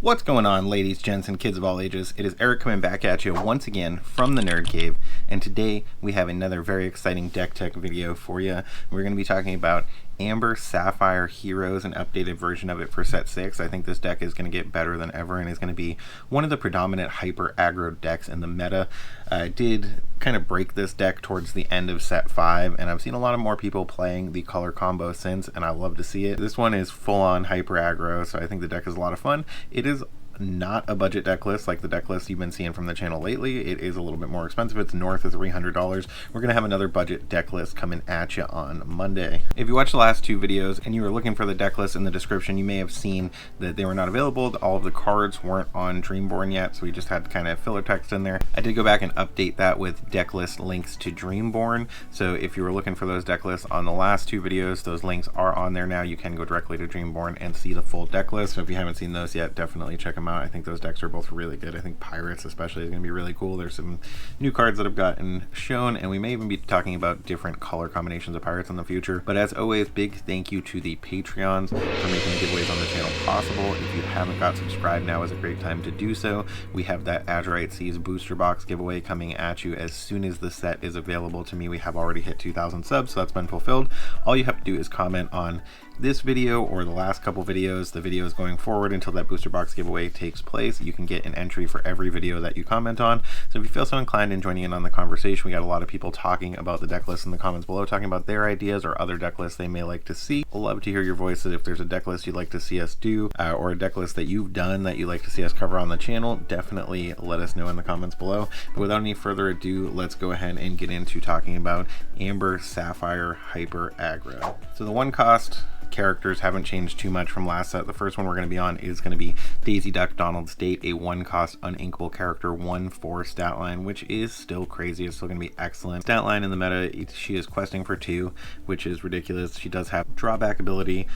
What's going on, ladies, gents, and kids of all ages? It is Eric coming back at you once again from the Nerd Cave, and today we have another very exciting deck tech video for you. We're going to be talking about Amber Sapphire Heroes, an updated version of it for set 6. I think this deck is going to get better than ever and is going to be one of the predominant hyper aggro decks in the meta. I did kind of break this deck towards the end of set 5, and I've seen a lot of more people playing the color combo since, and I love to see it. This one is full on hyper aggro, so I think the deck is a lot of fun. It is not a budget deck list like the deck list you've been seeing from the channel lately. It is a little bit more expensive. It's north of $300. We're going to have another budget deck list coming at you on Monday. If you watched the last two videos and you were looking for the deck list in the description, you may have seen that they were not available. All of the cards weren't on Dreamborn yet, so we just had kind of filler text in there. I did go back and update that with deck list links to Dreamborn, so if you were looking for those deck lists on the last two videos, those links are on there now. You can go directly to Dreamborn and see the full deck list. So if you haven't seen those yet, definitely check them out. I think those decks are both really good. I think Pirates especially is going to be really cool. There's some new cards that have gotten shown, and we may even be talking about different color combinations of Pirates in the future. But as always, big thank you to the Patreons for making the giveaways on the channel possible. If you haven't got subscribed, now is a great time to do so. We have that Azurite Seas booster box giveaway coming at you as soon as the set is available to me. We have already hit 2,000 subs, so that's been fulfilled. All you have to do is comment on this video or the last couple videos, the videos going forward until that booster box giveaway takes place. You can get an entry for every video that you comment on. So if you feel so inclined in joining in on the conversation, we got a lot of people talking about the deck list in the comments below, talking about their ideas or other deck lists they may like to see. We'll love to hear your voices. If there's a deck list you'd like to see us do, or a deck list that you've done that you'd like to see us cover on the channel, definitely let us know in the comments below. But without any further ado, let's go ahead and get into talking about Amber Sapphire Hyper Aggro. So the one cost characters haven't changed too much from last set. The first one we're going to be on is going to be Daisy Duck Donald's Date, a one cost uninkable character, 1/4 stat line, which is still crazy. It's still going to be excellent. Stat line in the meta, she is questing for 2, which is ridiculous. She does have drawback ability.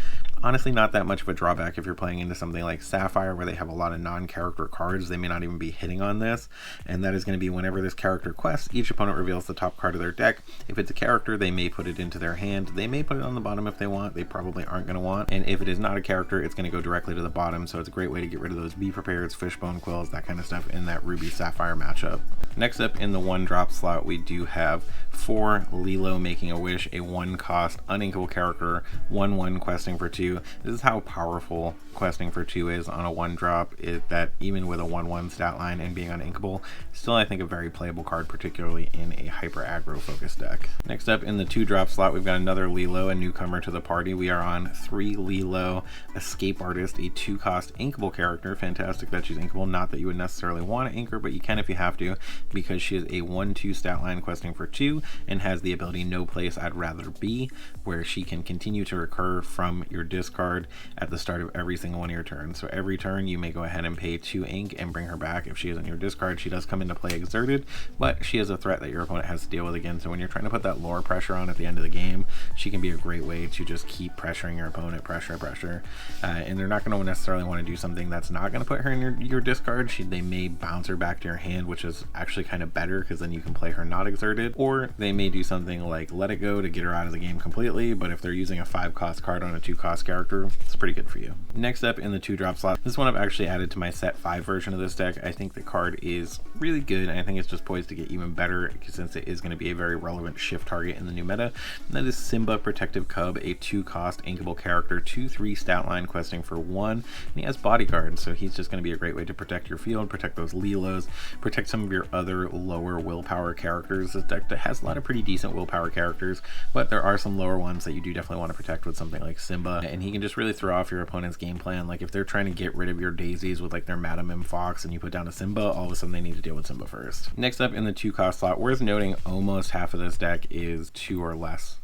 Honestly, not that much of a drawback if you're playing into something like Sapphire where they have a lot of non-character cards. They may not even be hitting on this, and that is going to be whenever this character quests, each opponent reveals the top card of their deck. If it's a character, they may put it into their hand. They may put it on the bottom if they want. They probably aren't going to want. And if it is not a character, it's going to go directly to the bottom, so it's a great way to get rid of those Be Prepared, Fishbone Quills, that kind of stuff in that Ruby Sapphire matchup. Next up in the 1-drop slot, we do have 4 Lilo Making a Wish, a 1-cost uninkable character, 1/1 questing for 2. This is how powerful questing for 2 is on a 1-drop, that even with a 1/1 stat line and being uninkable, still I think a very playable card, particularly in a hyper aggro focused deck. Next up in the 2-drop slot, we've got another Lilo, a newcomer to the party. We are on 3 Lilo Escape Artist, a 2-cost inkable character. Fantastic that she's inkable. Not that you would necessarily want to ink her, but you can if you have to, because she is a 1/2 stat line questing for 2 and has the ability No Place I'd Rather Be, where she can continue to recur from your discard at the start of every single one of your turns. So every turn you may go ahead and pay 2 ink and bring her back. If she is in your discard, she does come into play exerted, but she is a threat that your opponent has to deal with again. So when you're trying to put that lore pressure on at the end of the game, she can be a great way to just keep pressuring your opponent, pressure. And they're not going to necessarily want to do something that's not going to put her in your discard. They may bounce her back to your hand, which is actually kind of better because then you can play her not exerted, or they may do something like Let It Go to get her out of the game completely. But if they're using a 5-cost card on a 2-cost character, it's pretty good for you. Next up in the 2-drop slot, this one I've actually added to my set 5 version of this deck. I think the card is really good, and I think it's just poised to get even better since it is going to be a very relevant shift target in the new meta. And that is Simba Protective Cub, a 2-cost inkable character, 2/3 stat line questing for 1, and he has Bodyguard, so he's just going to be a great way to protect your field, protect those Lilos, protect some of your other lower willpower characters. This deck has a lot of pretty decent willpower characters, but there are some lower ones that you do definitely want to protect with something like Simba, and he can just really throw off your opponent's game plan. Like if they're trying to get rid of your daisies with like their Madam M Fox and you put down a Simba, all of a sudden they need to deal with Simba first. Next up in the 2-cost slot, worth noting, almost half of this deck is 2 or less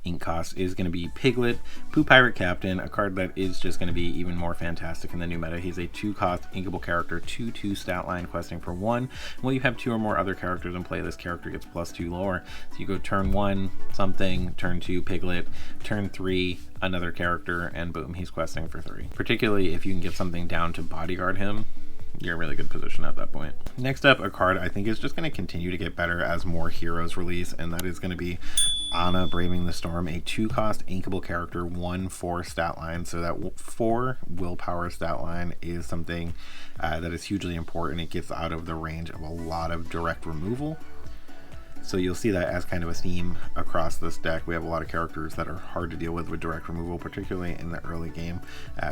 ink cost, is going to be Piglet, Pooh Pirate Captain, a card that is just going to be even more fantastic in the new meta. He's a 2-cost inkable character, 2/2 stat line questing for 1. Well, you have 2 or more other characters in play, this character gets +2 lore. So you go turn 1 something, turn 2 Piglet, turn 3 another character, and boom, he's questing for 3. Particularly if you can get something down to bodyguard him, you're in a really good position at that point. Next up, a card I think is just going to continue to get better as more heroes release, and that is going to be Anna, Braving the Storm, a 2-cost inkable character, 1/4 stat line. So that 4 willpower stat line is something that is hugely important. It gets out of the range of a lot of direct removal. So you'll see that as kind of a theme across this deck. We have a lot of characters that are hard to deal with direct removal, particularly in the early game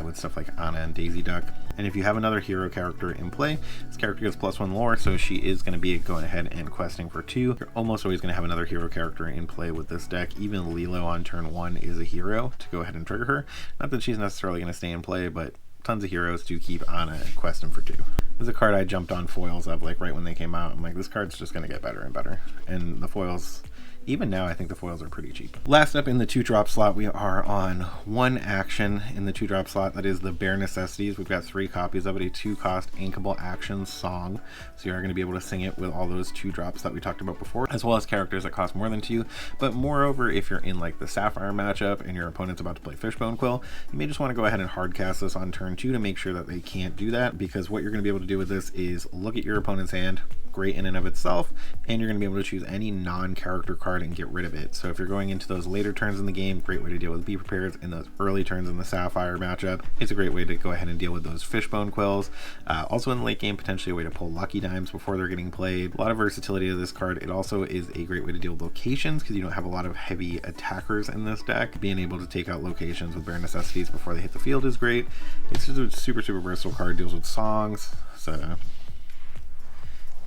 with stuff like Anna and Daisy Duck. And if you have another hero character in play, this character gets +1 lore, so she is going to be going ahead and questing for 2. You're almost always going to have another hero character in play with this deck. Even Lilo on turn 1 is a hero to go ahead and trigger her. Not that she's necessarily going to stay in play, but tons of heroes do keep Anna questing for 2. This is a card I jumped on foils of like right when they came out. I'm like, this card's just going to get better and better. And the foils, even now, I think the foils are pretty cheap. Last up in the 2-drop slot, we are on 1 action in the 2-drop slot. That is the Bare Necessities. We've got 3 copies of it, a 2-cost inkable action song. So you're going to be able to sing it with all those 2-drops that we talked about before, as well as characters that cost more than 2. But moreover, if you're in like the Sapphire matchup and your opponent's about to play Fishbone Quill, you may just want to go ahead and hard cast this on turn 2 to make sure that they can't do that, because what you're going to be able to do with this is look at your opponent's hand, great in and of itself, and you're going to be able to choose any non-character card and get rid of it. So if you're going into those later turns in the game, great way to deal with Be Prepared. In those early turns in the Sapphire matchup, it's a great way to go ahead and deal with those Fishbone Quills. Also in the late game, potentially a way to pull Lucky Dimes before they're getting played. A lot of versatility to this card. It also is a great way to deal with locations because you don't have a lot of heavy attackers in this deck. Being able to take out locations with Bare Necessities before they hit the field is great. It's just a super versatile card. Deals with songs, so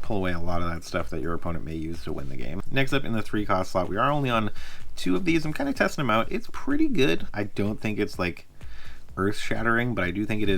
pull away a lot of that stuff that your opponent may use to win the game. Next up in the 3-cost slot, we are only on 2 of these. I'm kind of testing them out. It's pretty good. I don't think it's like earth-shattering, but I do think it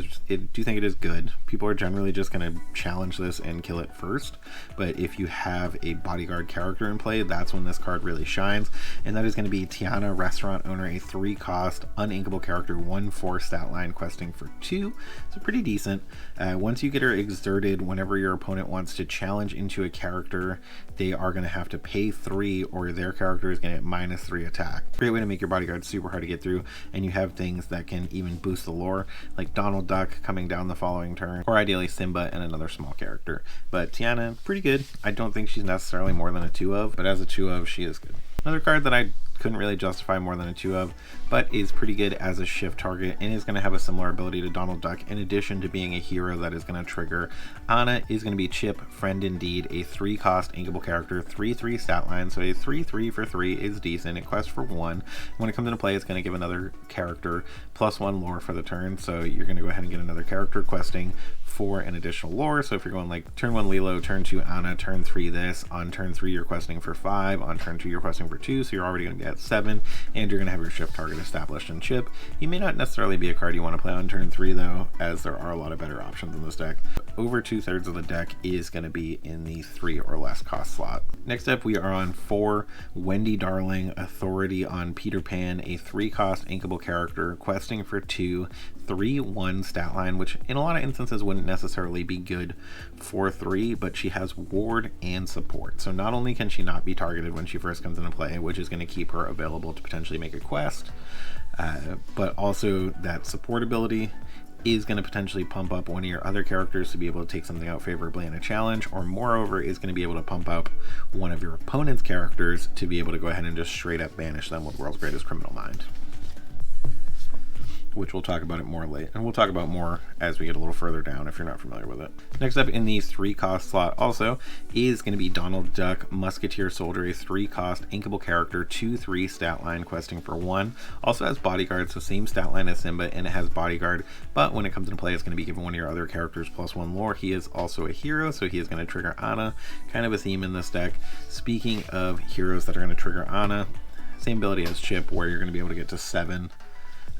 is good. People are generally just going to challenge this and kill it first, but if you have a bodyguard character in play, that's when this card really shines, and that is going to be Tiana, Restaurant Owner, a 3-cost uninkable character, 1/4 stat line, questing for 2. So pretty decent. Once you get her exerted, whenever your opponent wants to challenge into a character, they are going to have to pay 3 or their character is going to get -3 attack. Great way to make your bodyguard super hard to get through, and you have things that can even boost the lore, like Donald Duck coming down the following turn, or ideally Simba and another small character. But Tiana, pretty good. I don't think she's necessarily more than a 2 of, but as a 2 of, she is good. Another card that I couldn't really justify more than a 2 of, but is pretty good as a shift target and is going to have a similar ability to Donald Duck, in addition to being a hero that is going to trigger. Anna is going to be Chip, Friend Indeed, a 3-cost inkable character, 3/3 stat line, so a 3/3 for 3 is decent. It quests for 1. When it comes into play, it's going to give another character +1 lore for the turn, so you're going to go ahead and get another character questing for an additional lore. So if you're going like turn 1 Lilo, turn 2 Anna, turn 3 this, on turn 3 you're questing for 5, on turn 2 you're questing for 2, so you're already going to be at 7, and you're going to have your shift target established in Chip. He may not necessarily be a card you want to play on turn 3 though, as there are a lot of better options in this deck. Over 2/3 of the deck is going to be in the 3 or less cost slot. Next up, we are on 4 Wendy Darling, Authority on Peter Pan, a 3-cost inkable character, questing for 2, 3/1 stat line, which in a lot of instances wouldn't necessarily be good for 3, but she has ward and support. So not only can she not be targeted when she first comes into play, which is going to keep her available to potentially make a quest, but also that support ability is going to potentially pump up one of your other characters to be able to take something out favorably in a challenge, or moreover is going to be able to pump up one of your opponent's characters to be able to go ahead and just straight up banish them with World's Greatest Criminal Mind, which we'll talk about it more late, and we'll talk about more as we get a little further down if you're not familiar with it. Next up in the 3-cost slot also is going to be Donald Duck, Musketeer Soldier, a 3-cost inkable character, 2/3 stat line, questing for 1. Also has bodyguard, so same stat line as Simba, and it has bodyguard, but when it comes into play it's going to be given one of your other characters +1 lore. He is also a hero, so he is going to trigger Anna, kind of a theme in this deck. Speaking of heroes that are going to trigger Anna, same ability as Chip, where you're going to be able to get to 7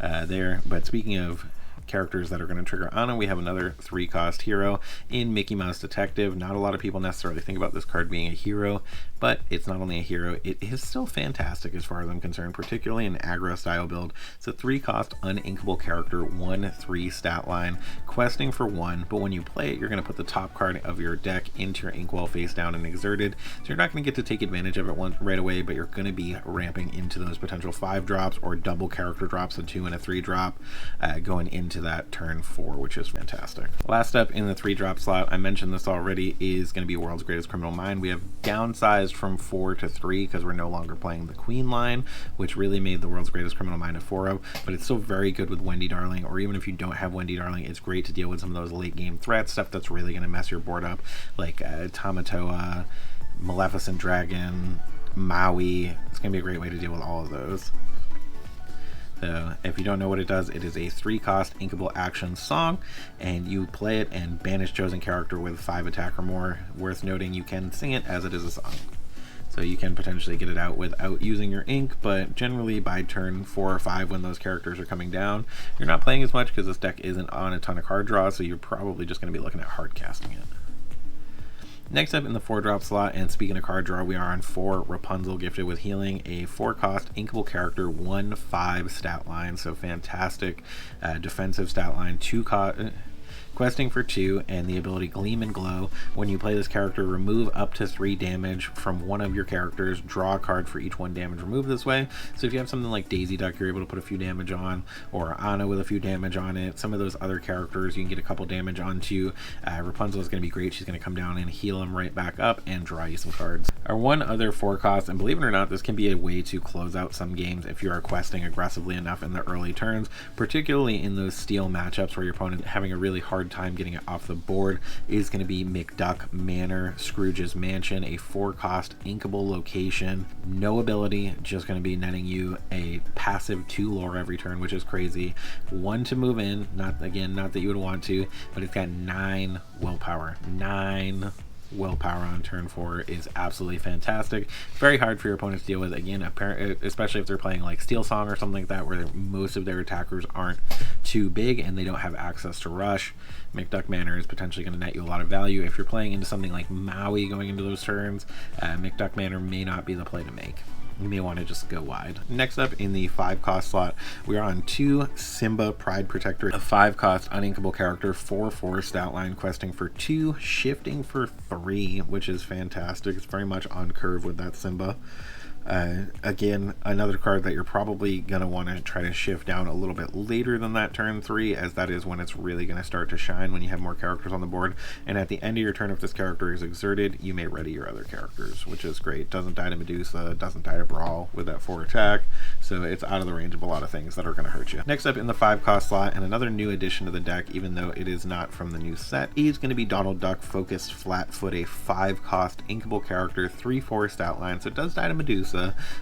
there. But speaking of characters that are going to trigger Anna, we have another 3-cost hero in Mickey Mouse Detective. Not a lot of people necessarily think about this card being a hero, but it's not only a hero, it is still fantastic as far as I'm concerned, particularly in aggro style build. It's a 3-cost uninkable character, 1/3 stat line, questing for 1, but when you play it, you're going to put the top card of your deck into your inkwell face down and exerted, so you're not going to get to take advantage of it right away, but you're going to be ramping into those potential 5 drops or double character drops, a 2 and a 3 drop, going into into that turn 4, which is fantastic. Last up in the 3-drop slot, I mentioned this already, is going to be World's Greatest Criminal Mind. We have downsized from 4 to 3 because we're no longer playing the Queen line, which really made the World's Greatest Criminal Mind a 4-0, but it's still very good with Wendy Darling, or even if you don't have Wendy Darling, it's great to deal with some of those late game threats, stuff that's really going to mess your board up, like Tamatoa, Maleficent Dragon, Maui. It's going to be a great way to deal with all of those. So if you don't know what it does, it is a 3-cost inkable action song, and you play it and banish chosen character with 5 attack or more. Worth noting, you can sing it as it is a song. So you can potentially get it out without using your ink, but generally by turn 4 or 5 when those characters are coming down, you're not playing as much because this deck isn't on a ton of card draw, so you're probably just going to be looking at hard casting it. Next up in the 4-drop slot, and speaking of card draw, we are on 4 Rapunzel, Gifted with Healing, a 4-cost inkable character, 1/5 stat line, so fantastic defensive stat line, 2-cost. Questing for 2, and the ability Gleam and Glow. When you play this character, remove up to 3 damage from one of your characters, draw a card for each 1 damage removed this way. So if you have something like Daisy Duck, you're able to put a few damage on, or Anna with a few damage on it. Some of those other characters you can get a couple damage onto. Rapunzel is going to be great. She's going to come down and heal them right back up and draw you some cards. Our one other 4-cost, and believe it or not, this can be a way to close out some games if you are questing aggressively enough in the early turns, particularly in those steel matchups where your opponent is having a really hard time getting it off the board, is going to be McDuck Manor, Scrooge's Mansion, a 4-cost inkable location. No ability, just going to be netting you a passive 2 lore every turn, which is crazy. 1 to move in, not that you would want to, but it's got 9 willpower. 9 willpower on turn 4 is absolutely fantastic. Very hard for your opponents to deal with, again, especially if they're playing like Steel Song or something like that, where most of their attackers aren't too big and they don't have access to rush. McDuck Manor is potentially going to net you a lot of value. If you're playing into something like Maui going into those turns, McDuck Manor may not be the play to make. You may want to just go wide. Next up in the 5-cost slot, we are on 2 Simba Pride Protector, a 5-cost uninkable character, 4/4 stat line, questing for 2, shifting for 3, which is fantastic. It's very much on curve with that Simba. Again, another card that you're probably going to want to try to shift down a little bit later than that turn 3, as that is when it's really going to start to shine, when you have more characters on the board. And at the end of your turn, if this character is exerted, you may ready your other characters, which is great. Doesn't die to Medusa, doesn't die to Brawl with that 4 attack, so it's out of the range of a lot of things that are going to hurt you. Next up in the 5-cost slot, and another new addition to the deck, even though it is not from the new set, is going to be Donald Duck, Focused Flatfoot, a 5-cost inkable character, 3/4 stat line, so it does die to Medusa,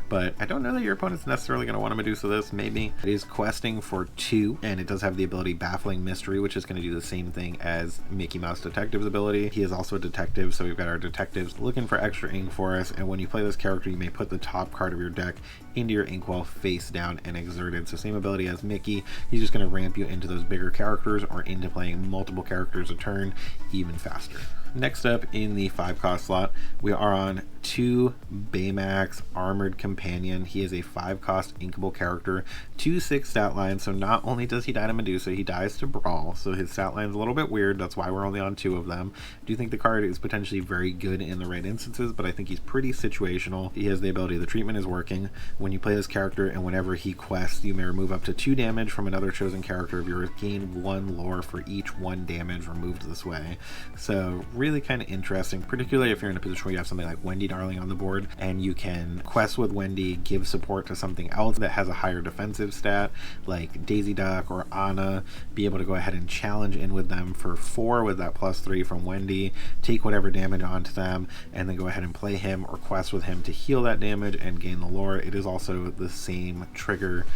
but I don't know that your opponent's necessarily going to want to Medusa this. Maybe. It is questing for 2, and it does have the ability Baffling Mystery, which is going to do the same thing as Mickey Mouse Detective's ability. He is also a detective, so we've got our detectives looking for extra ink for us, and when you play this character, you may put the top card of your deck into your inkwell face down and exerted. So same ability as Mickey. He's just going to ramp you into those bigger characters or into playing multiple characters a turn even faster. Next up in the 5-cost slot, we are on 2 Baymax Armored Companion. He is a 5-cost inkable character, 2/6 stat line, so not only does he die to Medusa, he dies to Brawl, so his stat line's a little bit weird. That's why we're only on 2 of them. I do think the card is potentially very good in the right instances, but I think he's pretty situational. He has the ability, the treatment is working. When you play this character and whenever he quests, you may remove up to 2 damage from another chosen character of yours, gain 1 lore for each 1 damage removed this way. So really kind of interesting, particularly if you're in a position where you have something like Wendy Darling on the board and you can quest with Wendy, give support to something else that has a higher defensive stat like Daisy Duck or Anna, be able to go ahead and challenge in with them for 4 with that +3 from Wendy, take whatever damage onto them, and then go ahead and play him or quest with him to heal that damage and gain the lore. It is also the same trigger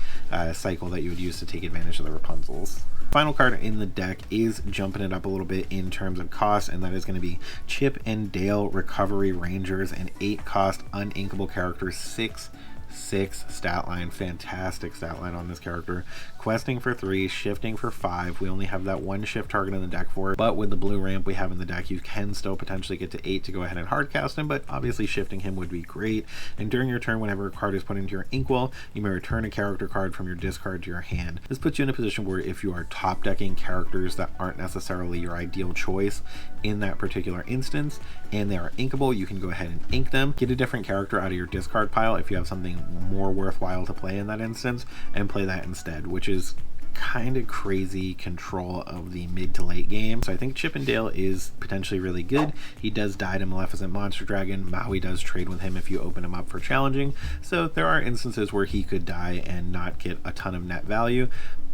cycle that you would use to take advantage of the Rapunzels. Final card in the deck is jumping it up a little bit in terms of cost, and that is going to be Chip and Dale Recovery Rangers, an 8-cost uninkable character, 6/6 stat line. Fantastic stat line on this character. Questing for 3, shifting for 5. We only have that 1 shift target in the deck for it, but with the blue ramp we have in the deck, you can still potentially get to 8 to go ahead and hardcast him, but obviously shifting him would be great. And during your turn, whenever a card is put into your inkwell, you may return a character card from your discard to your hand. This puts you in a position where if you are top decking characters that aren't necessarily your ideal choice in that particular instance, and they are inkable, you can go ahead and ink them, get a different character out of your discard pile if you have something more worthwhile to play in that instance, and play that instead, which is kind of crazy control of the mid to late game. So I think Chippendale is potentially really good. He does die to Maleficent Monster Dragon. Maui does trade with him if you open him up for challenging. So there are instances where he could die and not get a ton of net value.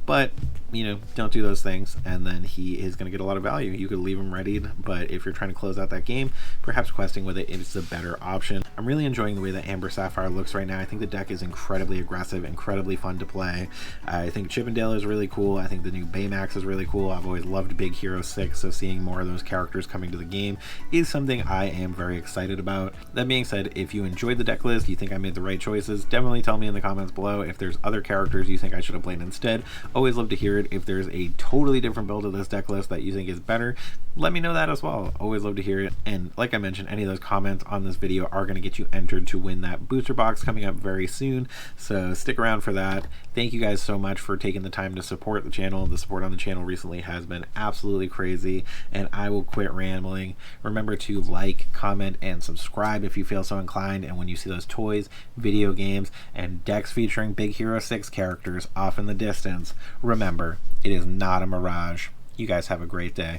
But, you know, don't do those things, and then he is going to get a lot of value. You could leave him readied, but if you're trying to close out that game, perhaps questing with it is a better option. I'm really enjoying the way that Amber Sapphire looks right now. I think the deck is incredibly aggressive, incredibly fun to play. I think Chippendale is really cool. I think the new Baymax is really cool. I've always loved Big Hero 6, so seeing more of those characters coming to the game is something I am very excited about. That being said, if you enjoyed the deck list, you think I made the right choices, definitely tell me in the comments below. If there's other characters you think I should have played instead, always love to hear it. If there's a totally different build of this deck list that you think is better, let me know that as well. Always love to hear it. And like I mentioned, any of those comments on this video are going to get you entered to win that booster box coming up very soon, so stick around for that. Thank you guys so much for taking the time to support the channel. The support on the channel recently has been absolutely crazy, and I will quit rambling. Remember to like, comment, and subscribe if you feel so inclined, and when you see those toys, video games, and decks featuring Big Hero 6 characters off in the distance, remember, it is not a mirage. You guys have a great day.